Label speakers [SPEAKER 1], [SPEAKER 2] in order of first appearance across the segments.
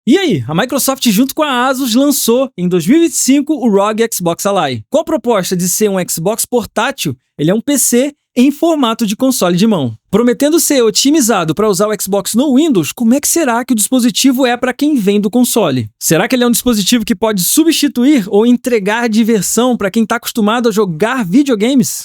[SPEAKER 1] E aí, a Microsoft junto com a Asus lançou em 2025 o ROG Xbox Ally. Com a proposta de ser um Xbox portátil, ele é um PC em formato de console de mão. Prometendo ser otimizado para usar o Xbox no Windows, como é que será que o dispositivo é para quem vem do console? Será que ele é um dispositivo que pode substituir ou entregar diversão para quem está acostumado a jogar videogames?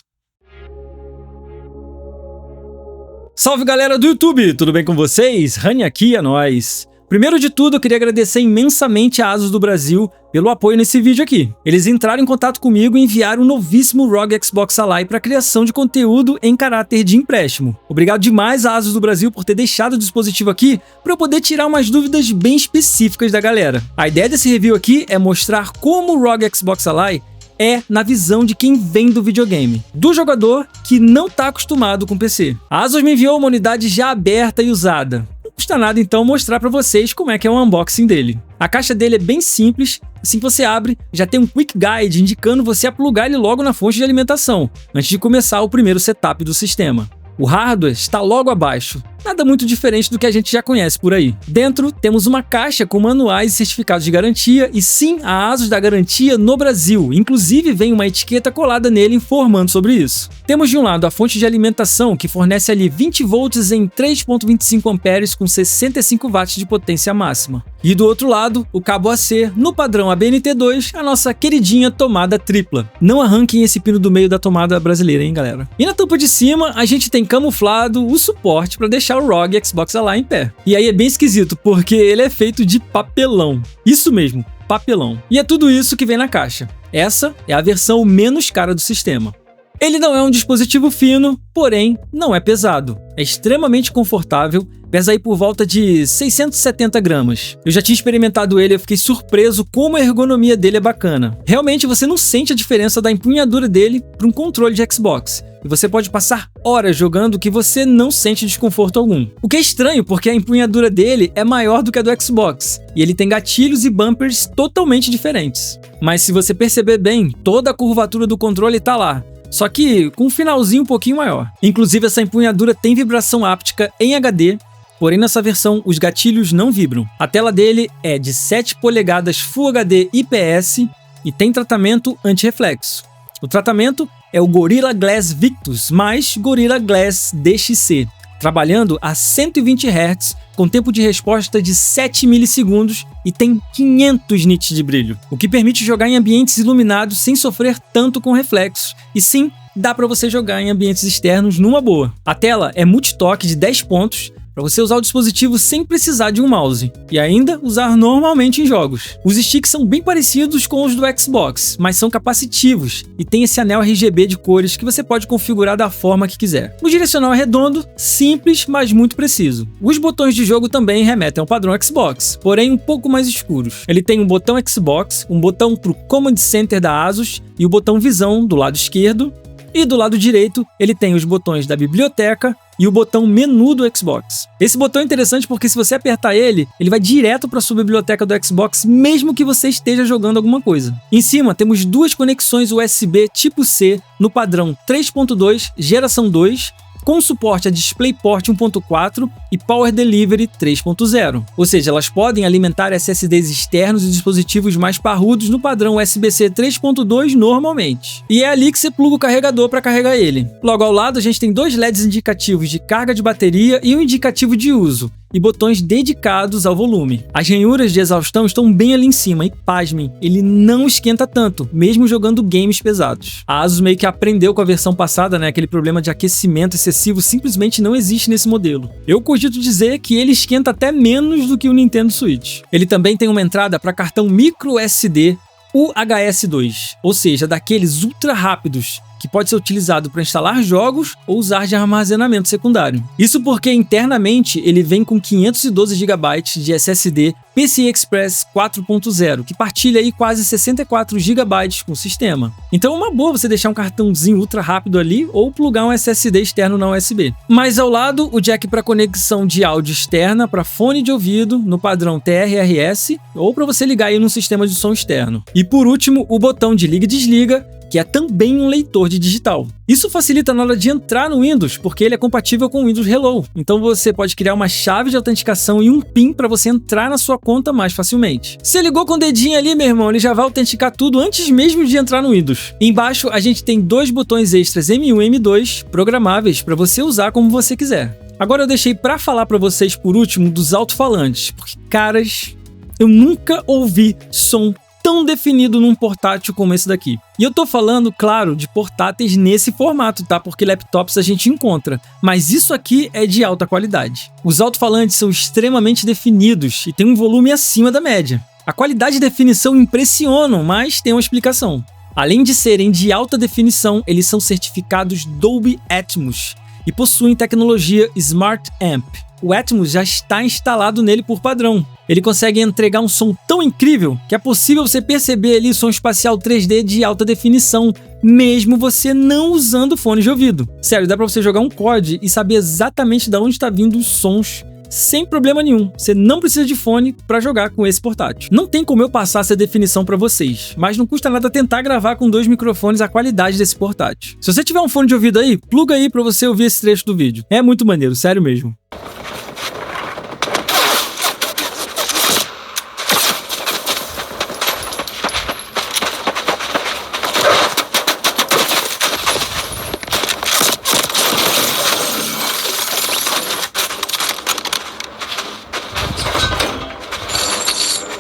[SPEAKER 1] Salve galera do YouTube, tudo bem com vocês? Rani aqui, é nóis! Primeiro de tudo, eu queria agradecer imensamente a Asus do Brasil pelo apoio nesse vídeo aqui. Eles entraram em contato comigo e enviaram o novíssimo ROG Xbox Ally para criação de conteúdo em caráter de empréstimo. Obrigado demais a Asus do Brasil por ter deixado o dispositivo aqui para eu poder tirar umas dúvidas bem específicas da galera. A ideia desse review aqui é mostrar como o ROG Xbox Ally é na visão de quem vem do videogame, do jogador que não está acostumado com PC. A Asus me enviou uma unidade já aberta e usada. Não custa nada então mostrar para vocês como é que é o unboxing dele. A caixa dele é bem simples, assim que você abre, já tem um Quick Guide indicando você a plugar ele logo na fonte de alimentação, antes de começar o primeiro setup do sistema. O hardware está logo abaixo, nada muito diferente do que a gente já conhece por aí. Dentro temos uma caixa com manuais e certificados de garantia e sim, a Asus dá garantia no Brasil, inclusive vem uma etiqueta colada nele informando sobre isso. Temos de um lado a fonte de alimentação que fornece ali 20 volts em 3.25 amperes com 65 watts de potência máxima. E do outro lado, o cabo AC, no padrão ABNT2, a nossa queridinha tomada tripla. Não arranquem esse pino do meio da tomada brasileira, hein, galera? E na tampa de cima, a gente tem camuflado o suporte para deixar o ROG Xbox Ally em pé. E aí é bem esquisito, porque ele é feito de papelão. Isso mesmo, papelão. E é tudo isso que vem na caixa. Essa é a versão menos cara do sistema. Ele não é um dispositivo fino, porém não é pesado. É extremamente confortável, pesa aí por volta de 670 gramas. Eu já tinha experimentado ele e eu fiquei surpreso como a ergonomia dele é bacana. Realmente você não sente a diferença da empunhadura dele para um controle de Xbox. E você pode passar horas jogando que você não sente desconforto algum. O que é estranho porque a empunhadura dele é maior do que a do Xbox. E ele tem gatilhos e bumpers totalmente diferentes. Mas se você perceber bem, toda a curvatura do controle está lá. Só que com um finalzinho um pouquinho maior. Inclusive essa empunhadura tem vibração áptica em HD, porém nessa versão os gatilhos não vibram. A tela dele é de 7 polegadas Full HD IPS e tem tratamento anti-reflexo. O tratamento é o Gorilla Glass Victus mais Gorilla Glass DXC, trabalhando a 120 Hz com tempo de resposta de 7 milissegundos e tem 500 nits de brilho, o que permite jogar em ambientes iluminados sem sofrer tanto com reflexos, e sim, dá para você jogar em ambientes externos numa boa. A tela é multitoque de 10 pontos, para você usar o dispositivo sem precisar de um mouse, e ainda usar normalmente em jogos. Os sticks são bem parecidos com os do Xbox, mas são capacitivos, e tem esse anel RGB de cores que você pode configurar da forma que quiser. O direcional é redondo, simples, mas muito preciso. Os botões de jogo também remetem ao padrão Xbox, porém um pouco mais escuros. Ele tem um botão Xbox, um botão para o Command Center da Asus, e o botão Visão do lado esquerdo, e do lado direito ele tem os botões da biblioteca e o botão menu do Xbox. Esse botão é interessante porque se você apertar ele, ele vai direto para a sua biblioteca do Xbox, mesmo que você esteja jogando alguma coisa. Em cima temos duas conexões USB tipo C no padrão 3.2 geração 2, com suporte a DisplayPort 1.4 e Power Delivery 3.0. Ou seja, elas podem alimentar SSDs externos e dispositivos mais parrudos no padrão USB-C 3.2 normalmente. E é ali que você pluga o carregador para carregar ele. Logo ao lado a gente tem dois LEDs indicativos de carga de bateria e um indicativo de uso, e botões dedicados ao volume. As ranhuras de exaustão estão bem ali em cima e, pasmem, ele não esquenta tanto, mesmo jogando games pesados. A Asus meio que aprendeu com a versão passada, né? Aquele problema de aquecimento excessivo simplesmente não existe nesse modelo. Eu cogito dizer que ele esquenta até menos do que o Nintendo Switch. Ele também tem uma entrada para cartão micro SD UHS-2, ou seja, daqueles ultra rápidos, que pode ser utilizado para instalar jogos ou usar de armazenamento secundário. Isso porque internamente ele vem com 512 GB de SSD PCI Express 4.0, que partilha aí quase 64 GB com o sistema. Então é uma boa você deixar um cartãozinho ultra rápido ali ou plugar um SSD externo na USB. Mais ao lado, o jack para conexão de áudio externa para fone de ouvido no padrão TRRS ou para você ligar aí num sistema de som externo. E por último, o botão de liga e desliga que é também um leitor de digital. Isso facilita na hora de entrar no Windows, porque ele é compatível com o Windows Hello. Então você pode criar uma chave de autenticação e um PIN para você entrar na sua conta mais facilmente. Você ligou com o dedinho ali, meu irmão, ele já vai autenticar tudo antes mesmo de entrar no Windows. Embaixo a gente tem 2 botões extras M1 e M2 programáveis para você usar como você quiser. Agora eu deixei para falar para vocês por último dos alto-falantes, porque caras, eu nunca ouvi som tão definido num portátil como esse daqui. E eu tô falando, claro, de portáteis nesse formato, tá? Porque laptops a gente encontra. Mas isso aqui é de alta qualidade. Os alto-falantes são extremamente definidos e tem um volume acima da média. A qualidade e definição impressionam, mas tem uma explicação. Além de serem de alta definição, eles são certificados Dolby Atmos e possuem tecnologia Smart Amp. O Atmos já está instalado nele por padrão. Ele consegue entregar um som tão incrível que é possível você perceber ali som espacial 3D de alta definição, mesmo você não usando fone de ouvido. Sério, dá pra você jogar um COD e saber exatamente de onde está vindo os sons sem problema nenhum. Você não precisa de fone para jogar com esse portátil. Não tem como eu passar essa definição para vocês, mas não custa nada tentar gravar com 2 microfones a qualidade desse portátil. Se você tiver um fone de ouvido aí, pluga aí para você ouvir esse trecho do vídeo. É muito maneiro, sério mesmo.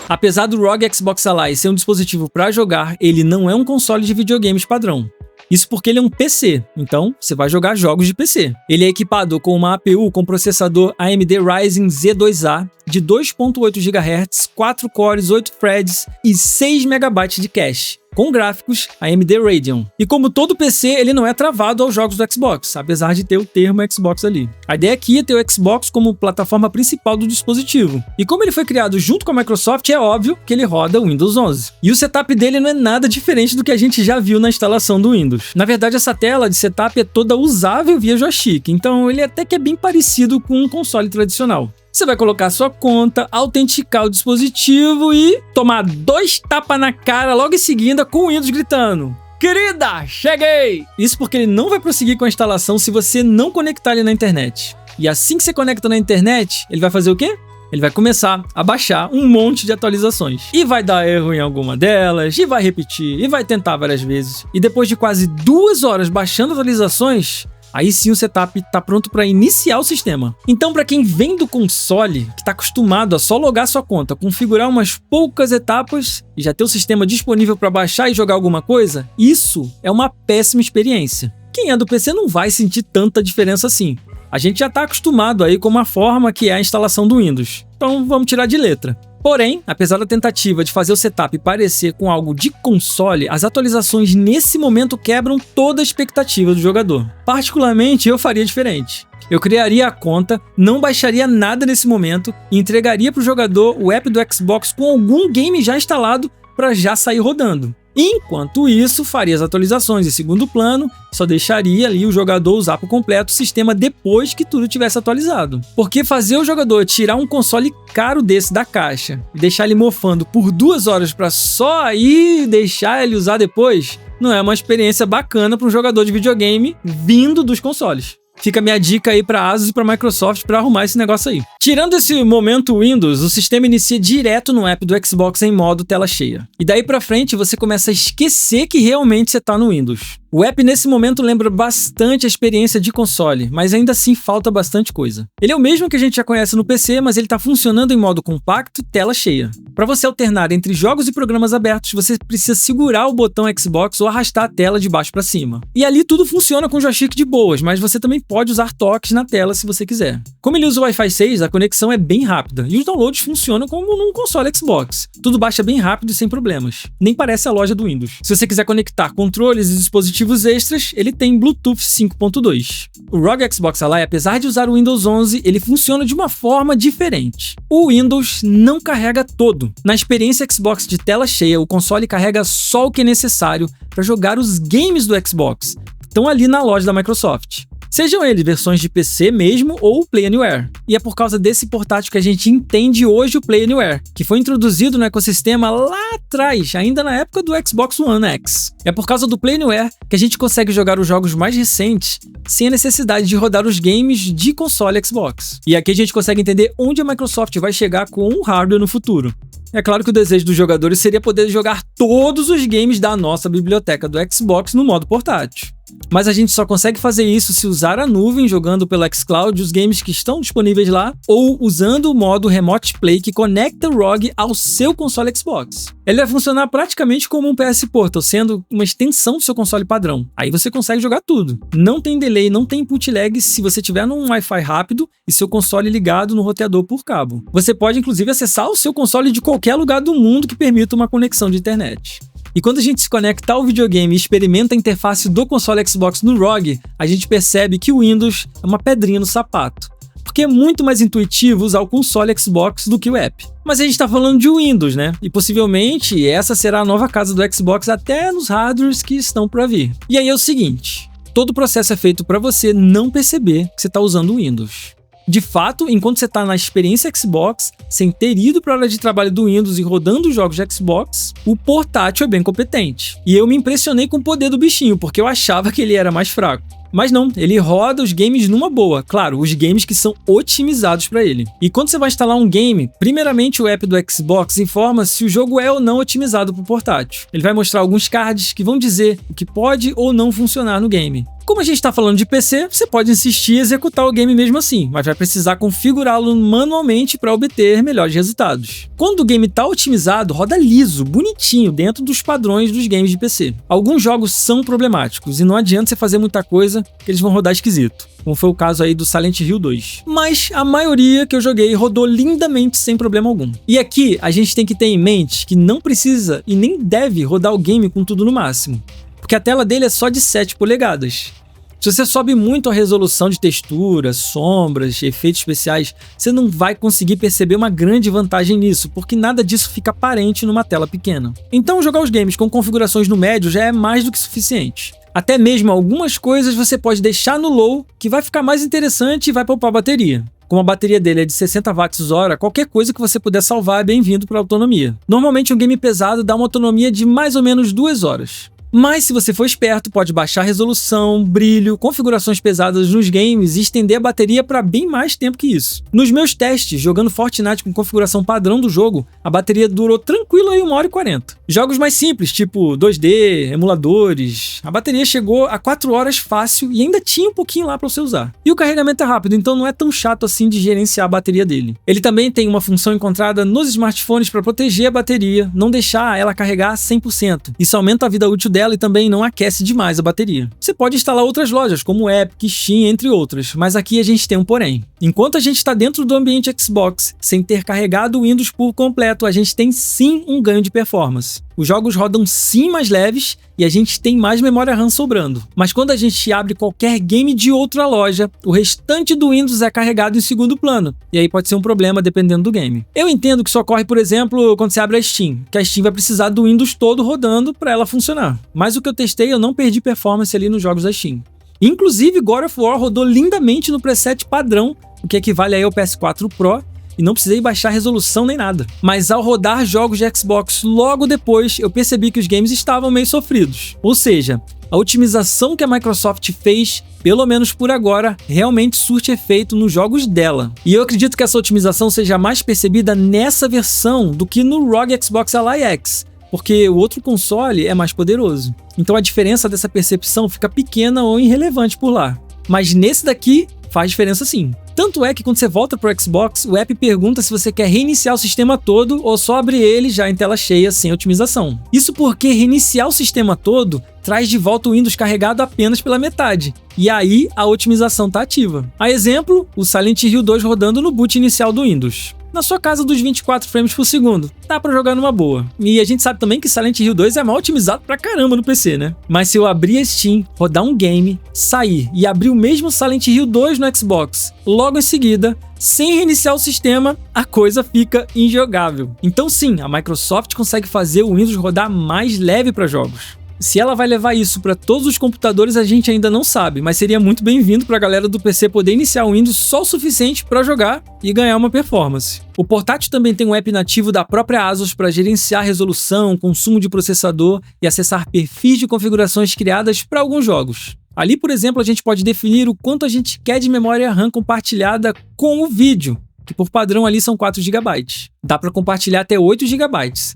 [SPEAKER 1] Apesar do ROG Xbox Ally ser um dispositivo para jogar, ele não é um console de videogames padrão. Isso porque ele é um PC, então você vai jogar jogos de PC. Ele é equipado com uma APU com processador AMD Ryzen Z2A de 2.8 GHz, 4 cores, 8 threads e 6 MB de cache, com gráficos AMD Radeon. E como todo PC, ele não é travado aos jogos do Xbox, apesar de ter o termo Xbox ali. A ideia aqui é ter o Xbox como plataforma principal do dispositivo. E como ele foi criado junto com a Microsoft, é óbvio que ele roda o Windows 11. E o setup dele não é nada diferente do que a gente já viu na instalação do Windows. Na verdade, essa tela de setup é toda usável via joystick, então ele até que é bem parecido com um console tradicional. Você vai colocar sua conta, autenticar o dispositivo e tomar 2 tapas na cara logo em seguida com o Windows gritando: "Querida, cheguei!" Isso porque ele não vai prosseguir com a instalação se você não conectar ele na internet. E assim que você conecta na internet, ele vai fazer o quê? Ele vai começar a baixar um monte de atualizações. E vai dar erro em alguma delas, e vai repetir, e vai tentar várias vezes. E depois de quase 2 horas baixando atualizações, aí sim o setup está pronto para iniciar o sistema. Então, para quem vem do console, que está acostumado a só logar sua conta, configurar umas poucas etapas e já ter o sistema disponível para baixar e jogar alguma coisa, isso é uma péssima experiência. Quem é do PC não vai sentir tanta diferença assim. A gente já está acostumado aí com uma forma que é a instalação do Windows. Então vamos tirar de letra. Porém, apesar da tentativa de fazer o setup parecer com algo de console, as atualizações nesse momento quebram toda a expectativa do jogador. Particularmente, eu faria diferente. Eu criaria a conta, não baixaria nada nesse momento e entregaria para o jogador o app do Xbox com algum game já instalado para já sair rodando. Enquanto isso, faria as atualizações em segundo plano, só deixaria ali o jogador usar por completo o sistema depois que tudo tivesse atualizado. Porque fazer o jogador tirar um console caro desse da caixa e deixar ele mofando por 2 horas para só aí deixar ele usar depois, não é uma experiência bacana para um jogador de videogame vindo dos consoles. Fica a minha dica aí para Asus e para Microsoft para arrumar esse negócio aí. Tirando esse momento Windows, o sistema inicia direto no app do Xbox em modo tela cheia. E daí para frente você começa a esquecer que realmente você está no Windows. O app nesse momento lembra bastante a experiência de console, mas ainda assim falta bastante coisa. Ele é o mesmo que a gente já conhece no PC, mas ele está funcionando em modo compacto e tela cheia. Para você alternar entre jogos e programas abertos, você precisa segurar o botão Xbox ou arrastar a tela de baixo para cima. E ali tudo funciona com joystick de boas, mas você também pode usar toques na tela se você quiser. Como ele usa o Wi-Fi 6, a conexão é bem rápida e os downloads funcionam como num console Xbox. Tudo baixa bem rápido e sem problemas. Nem parece a loja do Windows. Se você quiser conectar controles e dispositivos extras, ele tem Bluetooth 5.2. O ROG Xbox Ally, apesar de usar o Windows 11, ele funciona de uma forma diferente. O Windows não carrega todo. Na experiência Xbox de tela cheia, o console carrega só o que é necessário para jogar os games do Xbox, que estão ali na loja da Microsoft. sejam eles versões de PC mesmo ou Play Anywhere. E é por causa desse portátil que a gente entende hoje o Play Anywhere, que foi introduzido no ecossistema lá atrás, ainda na época do Xbox One X. É por causa do Play Anywhere que a gente consegue jogar os jogos mais recentes sem a necessidade de rodar os games de console Xbox. E aqui a gente consegue entender onde a Microsoft vai chegar com o hardware no futuro. É claro que o desejo dos jogadores seria poder jogar todos os games da nossa biblioteca do Xbox no modo portátil. Mas a gente só consegue fazer isso se usar a nuvem jogando pelo xCloud os games que estão disponíveis lá ou usando o modo Remote Play que conecta o ROG ao seu console Xbox. Ele vai funcionar praticamente como um PS Portal, sendo uma extensão do seu console padrão. Aí você consegue jogar tudo. Não tem delay, não tem input lag se você tiver num Wi-Fi rápido e seu console ligado no roteador por cabo. Você pode inclusive acessar o seu console de qualquer lugar do mundo que permita uma conexão de internet. E quando a gente se conecta ao videogame e experimenta a interface do console Xbox no ROG, a gente percebe que o Windows é uma pedrinha no sapato, porque é muito mais intuitivo usar o console Xbox do que o app. Mas a gente está falando de Windows, né? E possivelmente essa será a nova casa do Xbox até nos hardwares que estão para vir. E aí é o seguinte, todo o processo é feito para você não perceber que você está usando o Windows. De fato, enquanto você está na experiência Xbox, sem ter ido para a área de trabalho do Windows e rodando os jogos de Xbox, o portátil é bem competente. E eu me impressionei com o poder do bichinho, porque eu achava que ele era mais fraco. Mas não, ele roda os games numa boa, claro, os games que são otimizados para ele. E quando você vai instalar um game, primeiramente o app do Xbox informa se o jogo é ou não otimizado para o portátil. Ele vai mostrar alguns cards que vão dizer o que pode ou não funcionar no game. Como a gente está falando de PC, você pode insistir em executar o game mesmo assim, mas vai precisar configurá-lo manualmente para obter melhores resultados. Quando o game está otimizado, roda liso, bonitinho, dentro dos padrões dos games de PC. Alguns jogos são problemáticos e não adianta você fazer muita coisa que eles vão rodar esquisito, como foi o caso aí do Silent Hill 2. Mas a maioria que eu joguei rodou lindamente sem problema algum. E aqui a gente tem que ter em mente que não precisa e nem deve rodar o game com tudo no máximo, porque a tela dele é só de 7 polegadas. Se você sobe muito a resolução de texturas, sombras, efeitos especiais, você não vai conseguir perceber uma grande vantagem nisso, porque nada disso fica aparente numa tela pequena. Então jogar os games com configurações no médio já é mais do que suficiente. Até mesmo algumas coisas você pode deixar no low, que vai ficar mais interessante e vai poupar a bateria. Como a bateria dele é de 60 Wh, qualquer coisa que você puder salvar é bem-vindo para a autonomia. Normalmente um game pesado dá uma autonomia de mais ou menos 2 horas. Mas se você for esperto, pode baixar a resolução, brilho, configurações pesadas nos games e estender a bateria para bem mais tempo que isso. Nos meus testes, jogando Fortnite com configuração padrão do jogo, a bateria durou tranquilo aí 1h40. Jogos mais simples, tipo 2D, emuladores, a bateria chegou a 4 horas fácil e ainda tinha um pouquinho lá para você usar. E o carregamento é rápido, então não é tão chato assim de gerenciar a bateria dele. Ele também tem uma função encontrada nos smartphones para proteger a bateria, não deixar ela carregar 100%. Isso aumenta a vida útil dela e também não aquece demais a bateria. Você pode instalar outras lojas, como Epic, Steam, entre outras, mas aqui a gente tem um porém. Enquanto a gente está dentro do ambiente Xbox, sem ter carregado o Windows por completo, a gente tem sim um ganho de performance. Os jogos rodam sim mais leves e a gente tem mais memória RAM sobrando. Mas quando a gente abre qualquer game de outra loja, o restante do Windows é carregado em segundo plano. E aí pode ser um problema dependendo do game. Eu entendo que isso ocorre, por exemplo, quando você abre a Steam, que a Steam vai precisar do Windows todo rodando para ela funcionar. Mas o que eu testei, eu não perdi performance ali nos jogos da Steam. Inclusive, God of War rodou lindamente no preset padrão, o que equivale aí ao PS4 Pro, e não precisei baixar resolução nem nada. Mas ao rodar jogos de Xbox logo depois, eu percebi que os games estavam meio sofridos. Ou seja, a otimização que a Microsoft fez, pelo menos por agora, realmente surte efeito nos jogos dela. E eu acredito que essa otimização seja mais percebida nessa versão do que no ROG Xbox Ally X, porque o outro console é mais poderoso. Então a diferença dessa percepção fica pequena ou irrelevante por lá. Mas nesse daqui faz diferença sim. Tanto é que quando você volta para o Xbox, o app pergunta se você quer reiniciar o sistema todo ou só abrir ele já em tela cheia sem otimização. Isso porque reiniciar o sistema todo traz de volta o Windows carregado apenas pela metade. E aí a otimização está ativa. A exemplo, o Silent Hill 2 rodando no boot inicial do Windows. Na sua casa dos 24 frames por segundo, dá pra jogar numa boa. E a gente sabe também que Silent Hill 2 é mal otimizado pra caramba no PC, né? Mas se eu abrir a Steam, rodar um game, sair e abrir o mesmo Silent Hill 2 no Xbox, logo em seguida, sem reiniciar o sistema, a coisa fica injogável. Então sim, a Microsoft consegue fazer o Windows rodar mais leve para jogos. Se ela vai levar isso para todos os computadores, a gente ainda não sabe, mas seria muito bem-vindo para a galera do PC poder iniciar o Windows só o suficiente para jogar e ganhar uma performance. O portátil também tem um app nativo da própria ASUS para gerenciar resolução, consumo de processador e acessar perfis de configurações criadas para alguns jogos. Ali, por exemplo, a gente pode definir o quanto a gente quer de memória RAM compartilhada com o vídeo, que por padrão ali são 4 GB. Dá para compartilhar até 8 GB,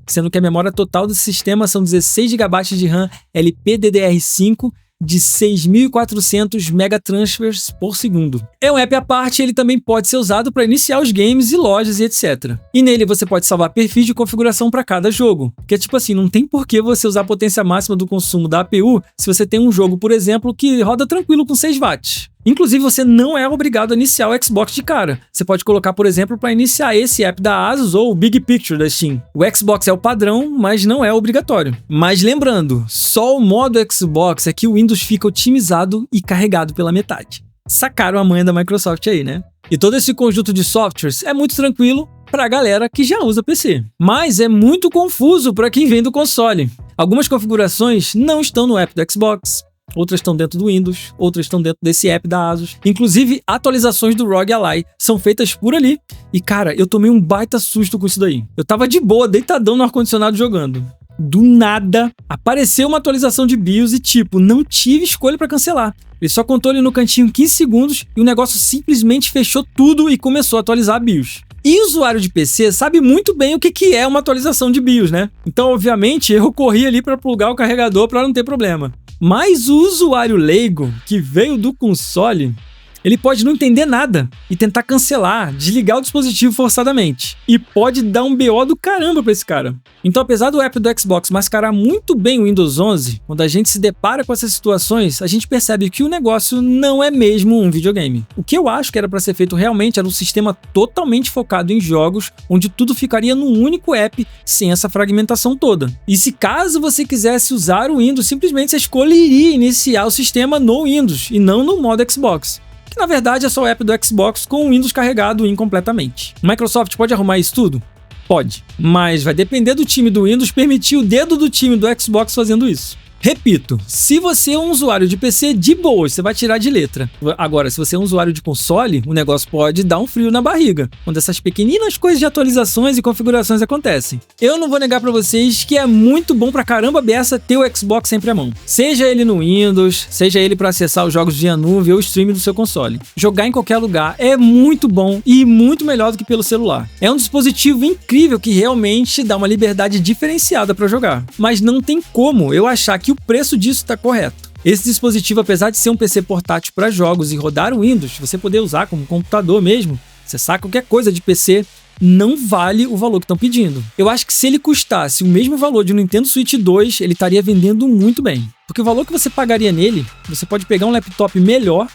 [SPEAKER 1] sendo que a memória total desse sistema são 16 GB de RAM LPDDR5 de 6.400 megatransfers por segundo. É um app à parte, ele também pode ser usado para iniciar os games e lojas e etc. E nele você pode salvar perfis de configuração para cada jogo. Que é tipo assim, não tem por que você usar a potência máxima do consumo da APU se você tem um jogo, por exemplo, que roda tranquilo com 6 watts. Inclusive, você não é obrigado a iniciar o Xbox de cara. Você pode colocar, por exemplo, para iniciar esse app da ASUS ou o Big Picture da Steam. O Xbox é o padrão, mas não é obrigatório. Mas lembrando, só o modo Xbox é que o Windows fica otimizado e carregado pela metade. Sacaram a manha da Microsoft aí, né? E todo esse conjunto de softwares é muito tranquilo para a galera que já usa PC. Mas é muito confuso para quem vem do console. Algumas configurações não estão no app do Xbox. Outras estão dentro do Windows, outras estão dentro desse app da ASUS. Inclusive, atualizações do ROG Ally são feitas por ali. E cara, eu tomei um baita susto com isso daí. Eu tava de boa, deitadão no ar-condicionado jogando. Do nada, apareceu uma atualização de BIOS e tipo, não tive escolha para cancelar. Ele só contou ali no cantinho 15 segundos e o negócio simplesmente fechou tudo e começou a atualizar a BIOS. E o usuário de PC sabe muito bem o que é uma atualização de BIOS, né? Então, obviamente, eu corri ali para plugar o carregador para não ter problema. Mas o usuário leigo, que veio do console, ele pode não entender nada e tentar cancelar, desligar o dispositivo forçadamente. E pode dar um BO do caramba pra esse cara. Então, apesar do app do Xbox mascarar muito bem o Windows 11, quando a gente se depara com essas situações, a gente percebe que o negócio não é mesmo um videogame. O que eu acho que era para ser feito realmente era um sistema totalmente focado em jogos, onde tudo ficaria num único app, sem essa fragmentação toda. E se caso você quisesse usar o Windows, simplesmente você escolheria iniciar o sistema no Windows e não no modo Xbox. Que na verdade é só o app do Xbox com o Windows carregado incompletamente. Microsoft pode arrumar isso tudo? Pode, mas vai depender do time do Windows permitir o dedo do time do Xbox fazendo isso. Repito, se você é um usuário de PC, de boa, você vai tirar de letra. Agora, se você é um usuário de console, o negócio pode dar um frio na barriga, quando essas pequeninas coisas de atualizações e configurações acontecem. Eu não vou negar pra vocês que é muito bom pra caramba beça ter o Xbox sempre à mão. Seja ele no Windows, seja ele pra acessar os jogos via nuvem ou streaming do seu console. Jogar em qualquer lugar é muito bom e muito melhor do que pelo celular. É um dispositivo incrível que realmente dá uma liberdade diferenciada pra jogar. Mas não tem como eu achar que o preço disso está correto. Esse dispositivo, apesar de ser um PC portátil para jogos e rodar o Windows, você poder usar como computador mesmo, acessar qualquer coisa de PC, não vale o valor que estão pedindo. Eu acho que se ele custasse o mesmo valor de um Nintendo Switch 2, ele estaria vendendo muito bem. Porque o valor que você pagaria nele, você pode pegar um laptop melhor,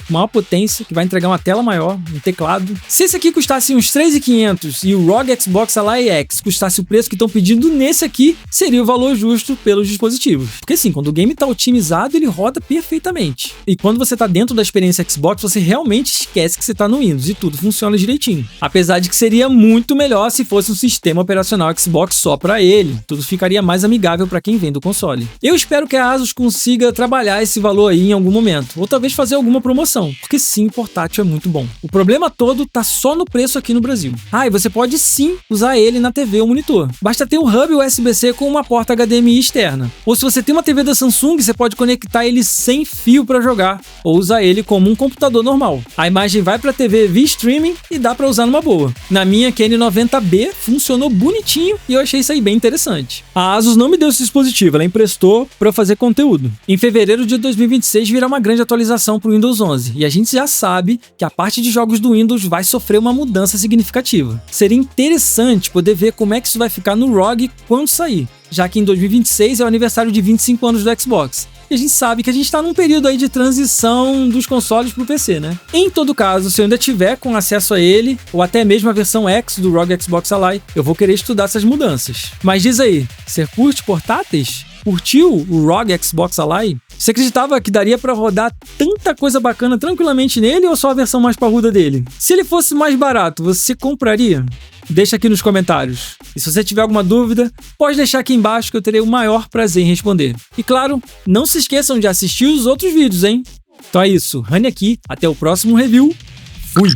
[SPEAKER 1] maior potência, que vai entregar uma tela maior, um teclado. Se esse aqui custasse uns 3.500 e o ROG Xbox Ally X custasse o preço que estão pedindo nesse aqui, seria o valor justo pelos dispositivos. Porque assim, quando o game está otimizado, ele roda perfeitamente. E quando você está dentro da experiência Xbox, você realmente esquece que você está no Windows e tudo funciona direitinho. Apesar de que seria muito melhor se fosse um sistema operacional Xbox só para ele. Tudo ficaria mais amigável para quem vem do console. Eu espero que a ASUS consiga trabalhar esse valor aí em algum momento, ou talvez fazer alguma promoção. Porque sim, portátil é muito bom. O problema todo tá só no preço aqui no Brasil. E você pode sim usar ele na TV ou monitor. Basta ter um hub USB-C com uma porta HDMI externa. Ou se você tem uma TV da Samsung, você pode conectar ele sem fio para jogar, ou usar ele como um computador normal. A imagem vai para a TV via streaming e dá para usar numa boa. Na minha N90B funcionou bonitinho e eu achei isso aí bem interessante. A ASUS não me deu esse dispositivo, ela emprestou para eu fazer conteúdo. Em fevereiro de 2026 virá uma grande atualização para o Windows 11. E a gente já sabe que a parte de jogos do Windows vai sofrer uma mudança significativa. Seria interessante poder ver como é que isso vai ficar no ROG quando sair, já que em 2026 é o aniversário de 25 anos do Xbox. E a gente sabe que a gente está num período aí de transição dos consoles pro PC, né? Em todo caso, se eu ainda tiver com acesso a ele, ou até mesmo a versão X do ROG Xbox Ally, eu vou querer estudar essas mudanças. Mas diz aí, você curte portáteis? curtiu o ROG Xbox Ally? Você acreditava que daria pra rodar tanta coisa bacana tranquilamente nele ou só a versão mais parruda dele? Se ele fosse mais barato, você compraria? Deixa aqui nos comentários. E se você tiver alguma dúvida, pode deixar aqui embaixo que eu terei o maior prazer em responder. E claro, não se esqueçam de assistir os outros vídeos, hein? Então é isso, Rani aqui, até o próximo review. Fui!